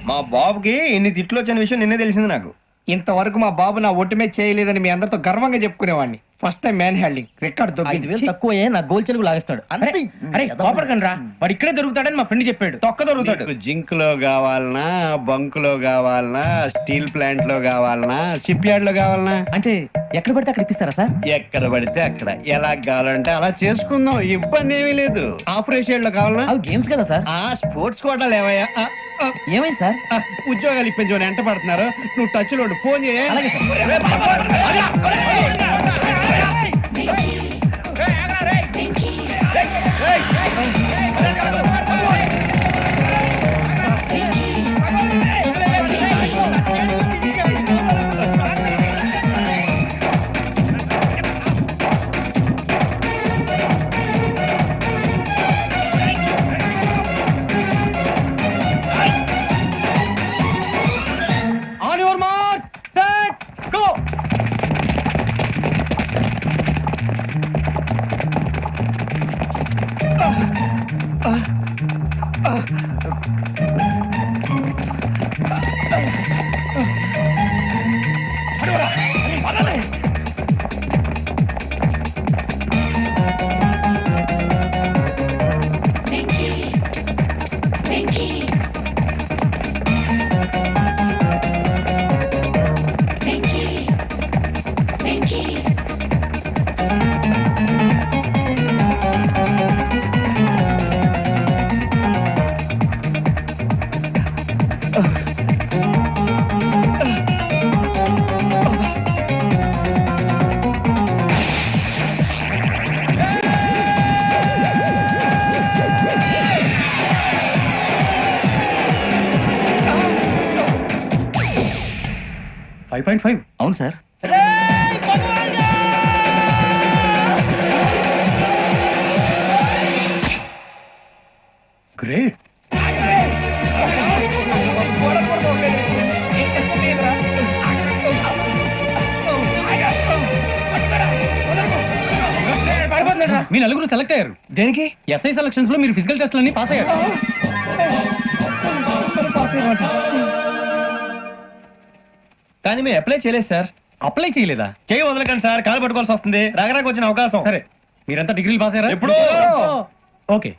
మా బాబుకి ఎన్ని తిట్లు వచ్చిన విషయం నిన్నే తెలిసింది నాకు. ఇంతవరకు మా బాబు నా ఒట్టుమే చేయలేదని మీ అందరితో గర్వంగా చెప్పుకునేవాడిని. First time man handing record దొబ్బింది. తక్కువే నా గోల్ చెలుగు లాగేస్తాడు. అరే కోపడకండి రా, వాడు ఇక్కడే దొరుకుతాడని మా ఫ్రెండ్ చెప్పాడు. తొక్క దొరుకుతాడు. జింక్ లో కావాలనా, బంక్ లో కావాలనా, స్టీల్ ప్లాంట్ లో కావాలనా, షిప్ యార్డ్ లో కావాలనా? అంటే ఎక్కడ పడితే అక్కడ ఇప్పిస్తారా సార్? ఎక్కడ పడితే అక్కడ, ఎలా కావాలంటే అలా చేసుకుందాం, ఇబ్బంది ఏమీ లేదు. ఆపరేషన్ లో కావాలనా? అవి గేమ్స్ కదా సార్. ఆ స్పోర్ట్స్ కోటాలు ఏమయ్యా? ఏమైంది సార్? ఉద్యోగాలు ఇప్పించమని ఎంట పడుతున్నారు. నువ్వు టచ్ లో ఫోన్ చేయ. అలాగే sir. On your mark set go. అవును సార్. గ్రేట్. మీ నలుగురు సెలెక్ట్ అయ్యారు. దేనికి? ఎస్ఐ సెలక్షన్స్ లో మీరు ఫిజికల్ టెస్ట్ అన్ని పాస్ అయ్యారు. కానీ మేము అప్లై చేయలేదు సార్. అప్లై చేయలేదా? చేయి వదలకండి సార్, కాలు పట్టుకోవాల్సి వస్తుంది. రాగరాకు వచ్చిన అవకాశం. సరే, మీరంతా డిగ్రీలు పాస్ అయ్యారా? ఎప్పుడో. ఓకే,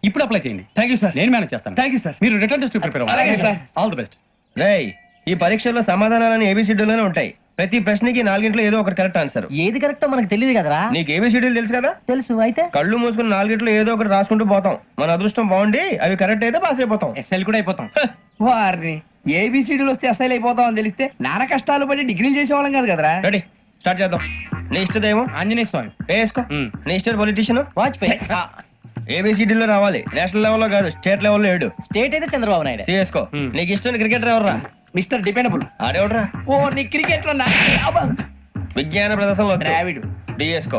ఇప్పుడు అప్లై చేయండి. Thank you sir. నేను మేనేజ్ చేస్తాను. Thank you sir. మీరు రిటర్న్ టెస్ట్ ప్రిపేర్ అలాగే సార్. All the best. రేయ్, ఈ పరీక్షల్లో సమాధానాలని ఏబిసిడ్యూల్లోనే ఉంటాయి. ప్రతి ప్రశ్నకి 4 ఏదో ఒకటి కరెక్ట్ ఆన్సర్. ఏది కరెక్టో మనకు తెలియదు కదరా. నీకు ఏబిసిడ్యూల్ తెలుసు కదా? తెలుసు. అయితే కళ్ళు మూసుకుని 4 ఏదో ఒకటి రాసుకుంటూ పోతాం. మన అదృష్టం బాగుండి అవి కరెక్ట్ అయితే పాస్ అయిపోతాం. ఎస్ఎల్ కూడా అయిపోతాం. వారిని ఏబిసిడీలు వస్తే ఎస్ఐలు అయిపోతాం అని తెలిస్తే నాన్న కష్టాలు పడి డిగ్రీలు చేసేవాళ్ళం కాదు కదరా. రెడీ, స్టార్ట్ చేద్దాం. నీ ఇష్టదేమో ఆంజనేయ స్వామి. వేసుకో. నీ ఇష్ట పొలిటీషియన్ వాజ్పేయి. ఏబిసిడీలో రావాలి, నేషనల్ లెవెల్లో కాదు, స్టేట్ లెవెల్లో 7. స్టేట్ అయితే చంద్రబాబు నాయుడు. సిఎస్కో. నీకు ఇష్టం క్రికెటర్ ఎవర్రా? Mister dependable. ఆడేవడరా? ఓ నీ క్రికెట్ లో విజ్ఞాన ప్రదర్శనలో ద్రావిడు. డిఎస్కో.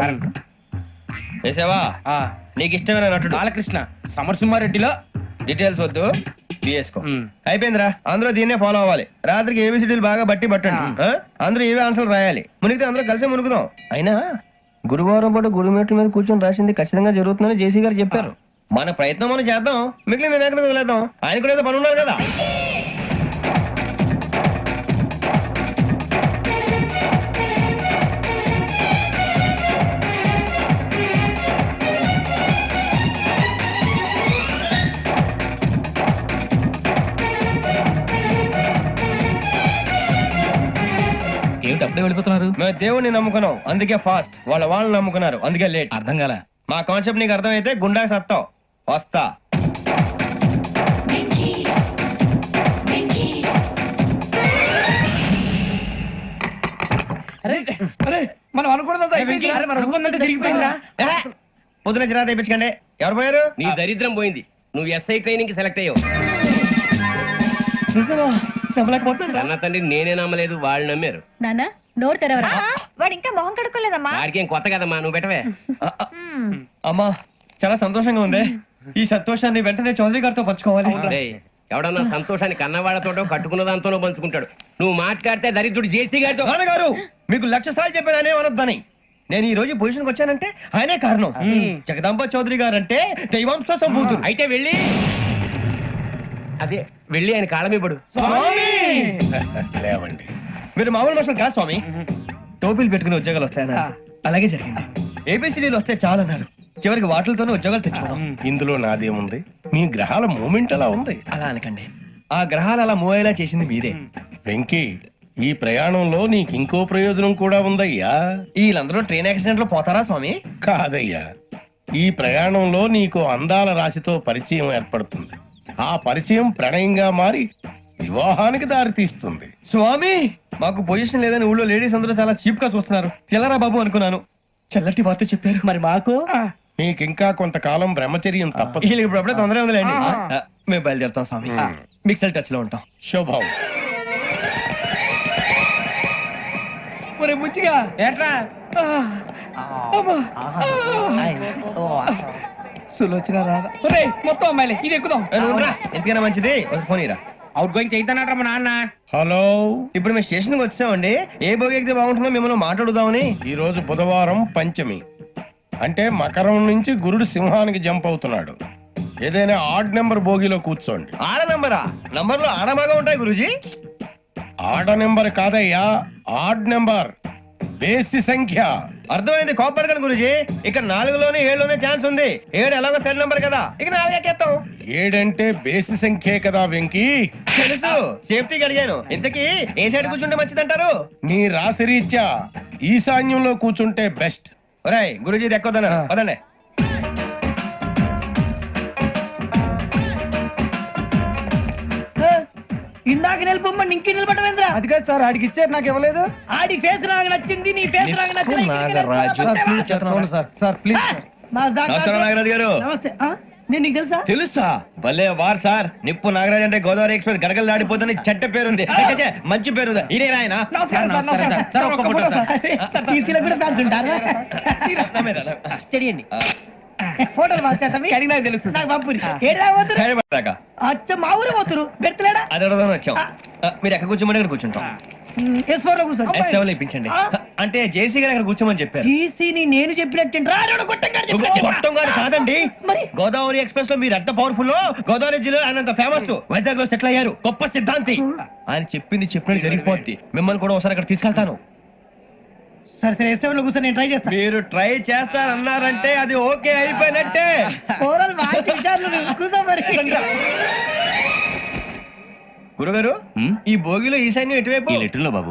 వేసావా? నీకు ఇష్టమైన నటుడు? బాలకృష్ణ. సమర్సింహారెడ్డిలో డీటెయిల్స్ వద్దు, బిఎస్కో. అయిపోయిందిరా. అందరూ దీన్నే ఫాలో అవ్వాలి. రాత్రికి ఏబిసిడీలు బాగా బట్టి పట్టండి. అందరూ ఏవే ఆన్సర్లు రాయాలి. మునిగితే అందరూ కలిసి మునుగుదాం. అయినా గురువారం పాటు గురుమేట్ల మీద కూర్చొని రాసింది ఖచ్చితంగా జరుగుతుందని జేసీ గారు చెప్పారు. మన ప్రయత్నం మనం చేద్దాం, మిగిలిన నేను ఎక్కడ వదిలేద్దాం. ఆయన కూడా ఏదో పని ఉన్నారు కదా. ఏమిటి అప్పుడే వెళ్ళిపోతున్నారు? మేము దేవుడిని నమ్ముకున్నాం, అందుకే ఫాస్ట్. వాళ్ళని నమ్ముకున్నారు, అందుకే లేట్. అర్థం కాల. మా కాన్సెప్ట్ నీకు అర్థమైతే గుండా సత్తావు. వస్తా. మనం అనుకున్నదంతా తిరిగిపోయిందిరా. పొద్దున చిరా తెప్పించకండి. ఎవరు పోయారు? నీ దరిద్రం పోయింది. నువ్వు ఎస్ఐ ట్రైనింగ్ కి సెలెక్ట్ అయ్యావు. అన్న తండ్రి నేనే నమ్మలేదు, వాళ్ళు నమ్మారు. నానా నోరు తెరవరా. వాడు ఇంకా మొహం కడుక్కోలేదమ్మా. వాడికి ఏం కొత్త కదమ్మా, నువ్వు పెట్టవే. అమ్మా, చాలా సంతోషంగా ఉంది. ఈ సంతోషాన్ని వెంటనే చౌదరి గారితో పంచుకోవాలి. డేయ్, ఎవడన్నా సంతోషాన్ని కన్నవాళ్లతోటో కట్టుకున్న దాంతోనో పంచుకుంటాడు. నువ్వు మాట్లాడితే దరిద్రుడు జేసీ గారితో. నాన్నగారు, మీకు 1,00,000 సార్లు చెప్పాను ఆయనే అనొద్దని. నేను ఈ రోజు పొజిషన్కి వచ్చానంటే ఆయనే కారణం. జగదాంబ చౌదరి గారు అంటే దైవాంశ సంభూతుడు. అయితే వెళ్ళి అదే వెళ్ళి ఆయన కాళ్ళ మీద పడు. లేవండి. మీరు మామూలు మనుషులు కాదు స్వామి. టోపీలు పెట్టుకుని ఉద్యోగాలు వస్తాయన్నారు, అలాగే జరిగింది. ఏబిసిడీలు వస్తే చాలన్నారు, చివరికి వాటిలతోనే ఉద్యోగాలు తెచ్చుకున్నాం. ఇందులో నాదేముంది? మీ గ్రహాల మూమెంట్ అలా ఉంది. అలా అనకండి, ఆ గ్రహాలు అలా మూవ్ అయ్యేలా చేసింది మీరే. వెంకీ, ఈ ప్రయాణంలో నీకు ఇంకో ప్రయోజనం కూడా ఉందయ్యా. వీళ్ళందరూ ట్రైన్ యాక్సిడెంట్ లో పోతారా స్వామి? కాదయ్యా, ఈ ప్రయాణంలో నీకు అందాల రాశితో పరిచయం ఏర్పడుతుంది. ఆ పరిచయం ప్రణయంగా మారి వివాహానికి దారితీస్తుంది. స్వామి, మాకు పొజిషన్ లేదని ఊళ్ళో లేడీస్ అందరూ చాలా చీప్ గా చూస్తున్నారు. తెల్లరా బాబు అనుకున్నాను, చల్లటి వార్త చెప్పారు. మరి మాకు నీకింకా కొంతకాలం బ్రహ్మచర్యం తప్పదు. వీళ్ళకి ఇప్పుడు అప్పుడే తొందరగా ఉందిలేండి. మేము బయలుదేరుతాం స్వామి, మిక్సర్ టచ్ లో ఉంటాం. శుభం. ఒరే బుచ్చిగా ఏట్రా సులోచన రాదా? ఒరే మొత్తం అమ్మాయిలే, ఇది ఎక్కుదాం. ఎందుకైనా మంచిది ఒక ఫోన్ ఇరా. అవుట్ గోయింగ్ చేద్దానట్రా మా నాన్న. హలో, ఇప్పుడు మేము స్టేషన్ కి వచ్చామండి. ఏ బోగి ఎక్కితే బాగుంటుందో మిమ్మల్ని మాట్లాడుదామని. ఈ రోజు బుధవారం పంచమి, అంటే మకరం నుంచి గురుడు సింహానికి జంప్ అవుతున్నాడు. ఏదైనా ఆడ్ నెంబర్ బోగిలో కూర్చోండి. ఆడ నంబరా? నంబర్లు ఆడ బాగా ఉంటాయి గురూజీ. ఆడ నెంబర్ కాదయ్యా, ఆడ్ నెంబర్, బేసి సంఖ్య. అర్థమైంది, కాపర్ కానీ గురూజీ. ఇక్కడ 4లోనే 7లోనే ఛాన్స్ ఉంది. 7 ఎలాగో సెడ్ నంబర్ కదా, ఇక 4 ఎక్కేస్తాం. 7 అంటే బేసి సంఖ్యే కదా వెంకీ. తెలుసు, సేఫ్టీకి అడిగాను. ఇంతకీ ఏ సైడ్ కూర్చుంటే మంచిదంటారు? నీ రాశి రీత్యా ఈశాన్యంలో కూర్చుంటే బెస్ట్. ఒరేయ్ గురూజీ దెక్కొద్దన్నారు, పదండి. ఇందాక నిలబొమ్మని ఇంకే నిలబడమేంద్రా? అది కాదు సార్, ఆడికి ఇచ్చారు, నాకు ఇవ్వలేదు. ఆడి ఫేస్ నాకు నచ్చింది, నీ ఫేస్ నాకు నచ్చింది. Sir please. నమస్కారం నాగరాజు గారు. నమస్తే. నేను నీకు తెలుసా? తెలుసా? భలే వార్ సార్. నిప్పు నాగరాజ్ అంటే గోదావరి ఎక్స్ప్రెస్ గడగలు దాడిపోతుంది చెడ్డ పేరుంది. ఛే, మంచి పేరుంది. ఇదే ఆయన. నమస్కారం సార్, నమస్కారం సార్. ఒక్క ఫోటో సార్. సార్ టీసీలో కూడా ఫ్యాన్స్ ఉంటారా? స్టడీ అండి. ఫోటోలు మార్చేస్తాం. కడిగి నాకు తెలుసు. నాకు పంపుని. ఏడా పోతురు? హైదరాబాద్ అచ్చ మా ఊరు పోతురు. బెర్తలేడా? అది అడగదామని వచ్చాం. మీరు ఎక్కడ కూర్చోమని అక్కడ కూర్చుంటాం. S4 లో కూర్చోండి. S7 ఇప్పించండి. అంటే జేసీ గారు అక్కడ కూర్చోమని చెప్పారు. టీసీని నేను చెప్పినట్టు గొట్టం గారు కాదండి, గోదావరి ఎక్స్ప్రెస్ లో మీరు ఎంత పవర్ఫుల్, గోదావరి జిల్లా ఆయన ఫేమస్, వైజాగ్ లో సెటిల్ అయ్యారు, గొప్ప సిద్ధాంతి. ఆయన చెప్పింది చెప్పినట్టు జరిగిపోద్ది. మిమ్మల్ని కూడా ఒకసారి అక్కడ తీసుకెళ్తాను. సరే సరే, S7 లో కూర్చొని నేను ట్రై చేస్తాను. మీరు ట్రై చేస్తారన్నారంటే అది ఓకే అయిపోయినట్టే. గురుగారు, ఈ భోగిలో ఈశాన్యం ఎటువైపు? లెటర్లో బాబు.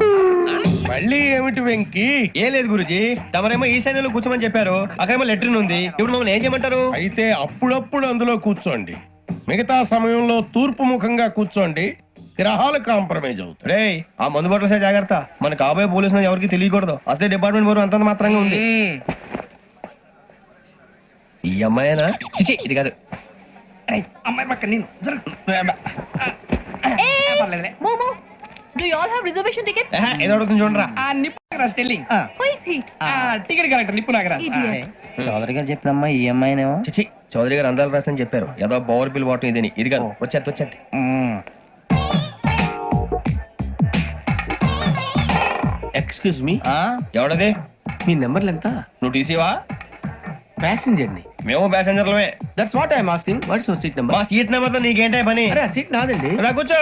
మళ్ళీ ఏమిటి వెంకీ? ఏం లేదు గురుజీ, తమరేమో ఈశాన్యంలో కూర్చోమని చెప్పారు, అక్కడేమో లెటర్ ఉంది. ఇప్పుడు మమ్మల్ని ఏం చేయమంటారు? అయితే అప్పుడప్పుడు అందులో కూర్చోండి, మిగతా సమయంలో తూర్పు ముఖంగా కూర్చోండి. గ్రహాలు కాంప్రమైజ్ అవుతాయి. రే, ఆ మందు బట్టలసే జాగ్రత్త. మన కాబోయే పోలీసులు ఎవరికి తెలియకూడదు. అసలే డిపార్ట్మెంట్ బోర్ అంతంత మాత్రంగా ఉంది. ఈ అమ్మాయినా? చిచి, ఇది కాదు. అమ్మాయి పక్క నేను Momo, do you all have reservation tickets? ఏదో అడుగుతుంది చూడరా. నిప్పు Nagaraj telling. Who is he? Ticket correct, నిప్పు నాగరాజ్. Idiot. చౌదరి గారు చెప్పినమ్మా ఈ అమ్మాయినేమో. చిచి, చౌదరి గారు అందాలు రాసని చెప్పారు. ఏదో బోర్ బిల్ వాటం ఇదని. ఇది కాదు, వచ్చేది. Excuse me, ఎవడది? మీ నెంబర్లు ఎంత? నువ్వు టీసీవా? ప్యాసింజర్ ని. మేము ప్యాసెంజర్లమే. That's what I'm asking. What's your seat number? మా సీట్ నెంబర్ తో నీకేంటే పని? అరే, ఆ సీట్ నాదండి. రా కూర్చో.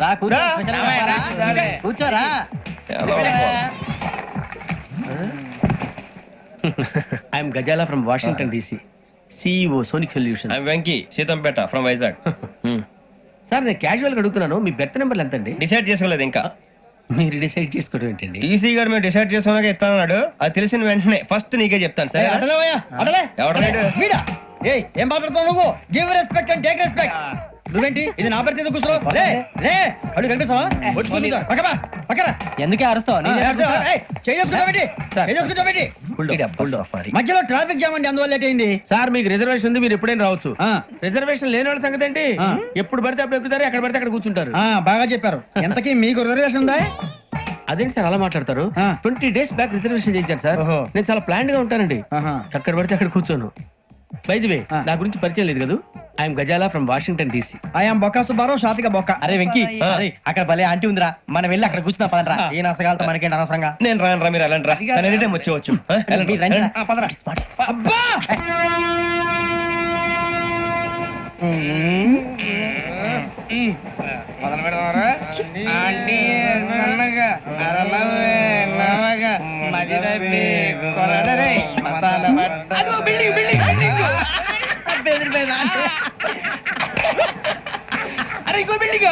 రా కూర్చో. రా. కూర్చోరా. I'm Gazala from Washington DC, CEO sonic solution. I'm Venky, Seethampeta from Vizag. Sir, నేను క్యాజువల్ గా అడుగుతున్నాను, మీ బెర్త్ నెంబర్లు ఎంత అండి? డిసైడ్ చేసుకోలేదు ఇంకా. మీరు డిసైడ్ చేసుకోవడం ఏంటండి? టీసీ గారు మేము డిసైడ్ చేసుకున్నాక ఇస్తానన్నాడు. అది తెలిసిన వెంటనే ఫస్ట్ నీకే చెప్తాను. సరే? ఎవడలేడు. ఏం మాట్లాడుతావు నువ్వు? Give respect and take respect. నువ్వేంటి ఇది నా పరిస్థితి? ఎందుకు కూర్చున్నావు? లే లే, అడుగు కనిపిస్తావా? వచ్చి కూర్చుంటా. పక్కరా. ఎందుకే అరుస్తావు? మధ్యలో ట్రాఫిక్ జామ్ అండి, అందువల్ల లేట్ అయింది. సార్, మీకు రిజర్వేషన్ ఉంది, మీరు ఎప్పుడైనా రావచ్చు. రిజర్వేషన్ లేని వాళ్ళ సంగతి ఏంటి? ఎప్పుడు పడితే అప్పుడు ఎక్కుతారు, ఎక్కడ పడితే అక్కడ కూర్చుంటారు. బాగా చెప్పారు. ఎంతకీ మీకు రిజర్వేషన్ ఉందా? అదేంటి సార్ అలా మాట్లాడతారు? 20 days బ్యాక్ రిజర్వేషన్ చేయించారు సార్. నేను చాలా ప్లాన్డ్ గా ఉంటానండి. అక్కడ పడితే అక్కడ కూర్చోను. బై ది వే, నా గురించి పరిచయం లేదు కదా. I'm Gazala from Washington DC. I'm Bokka Subbarao, షాతిక బొక్క. అరే వెంకీ, అక్కడ భలే ఆంటీ ఉందిరా, మనం వెళ్ళి అక్కడ కూర్చున్నా పదరా. ఏ నసగాలతో మనకేంటి అనవసరంగా. నేను రాను రా, మీరు వెళ్ళండి రా. ఎనీ టైం వచ్చేవచ్చు. అబ్బా మొదలు పెడదామరా ఆంటీ సన్నగా అరలవే నవగా మది తప్పి కొరడరే మతాల అదిగో బిల్డింగ్ బిల్డింగ్ బిల్డింగ్ అరే ఇంకో బిల్డింగ్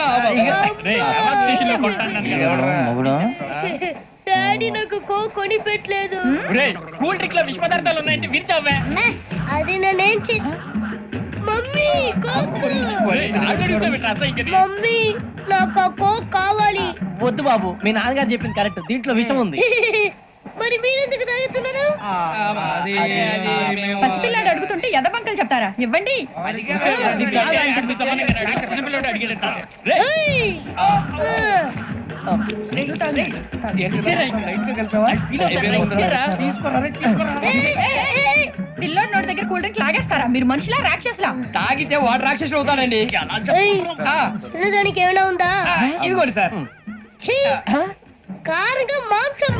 డాడీ నాకు కోక్ కొని పెట్టలేదు కూల్ డ్రింక్ లో విష పదార్థాలు ఉన్నాయంటే విరిచావే అది నేనేం మమ్మీ కోక్ మమ్మీ నాకు ఆ కోక్ కావాలి వద్దు బాబు మీ నాన్నగారు చెప్పింది కరెక్ట్ దీంట్లో విషయం ఉంది మరి మీరెందుకు తాగుతున్నారు పసిపిల్లాడు అడుగుతుంటే ఎదబంకలు చెప్తారా ఇవ్వండి ఏయ్! ఆ! పిల్లోడి నోటి దగ్గర కూల్ డ్రింక్ లాగేస్తారా మీరు మనుషులా రాక్షసులా తాగితే వాడు రాక్షసుడు అవుతాడండి ఏయ్! తినడానికి ఏమైనా ఉందా ఇదిగోండి సార్ ఛీ! కారంగా మాంసం